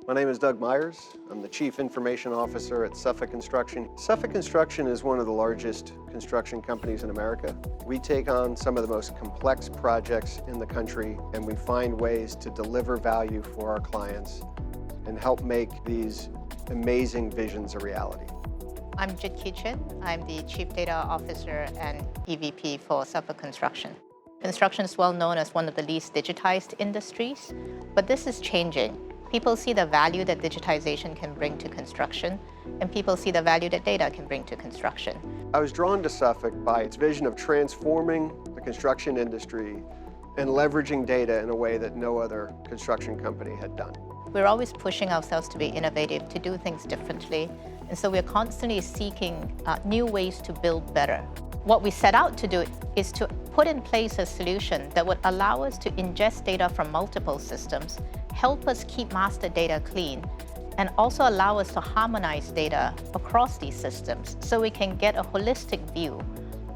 My name is Doug Myers. I'm the Chief Information Officer at Suffolk Construction. Suffolk Construction is one of the largest construction companies in America. We take on some of the most complex projects in the country, and we find ways to deliver value for our clients and help make these amazing visions a reality. I'm Jit Kitchen. I'm the Chief Data Officer and EVP for Suffolk Construction. Construction is well known as one of the least digitized industries, but this is changing. People see the value that digitization can bring to construction, and people see the value that data can bring to construction. I was drawn to Suffolk by its vision of transforming the construction industry and leveraging data in a way that no other construction company had done. We're always pushing ourselves to be innovative, to do things differently, and so we're constantly seeking new ways to build better. What we set out to do is to put in place a solution that would allow us to ingest data from multiple systems, help us keep master data clean, and also allow us to harmonize data across these systems so we can get a holistic view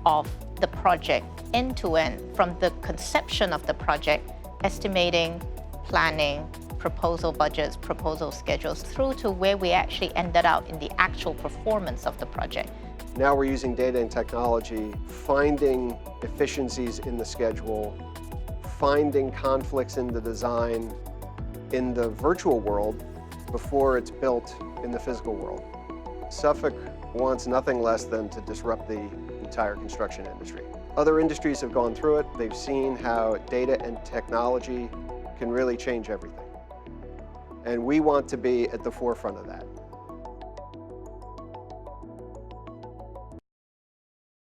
of the project end to end, from the conception of the project, estimating, planning, proposal budgets, proposal schedules, through to where we actually ended out in the actual performance of the project. Now we're using data and technology, finding efficiencies in the schedule, finding conflicts in the design in the virtual world before it's built in the physical world. Suffolk wants nothing less than to disrupt the entire construction industry. Other industries have gone through it. They've seen how data and technology can really change everything. And we want to be at the forefront of that.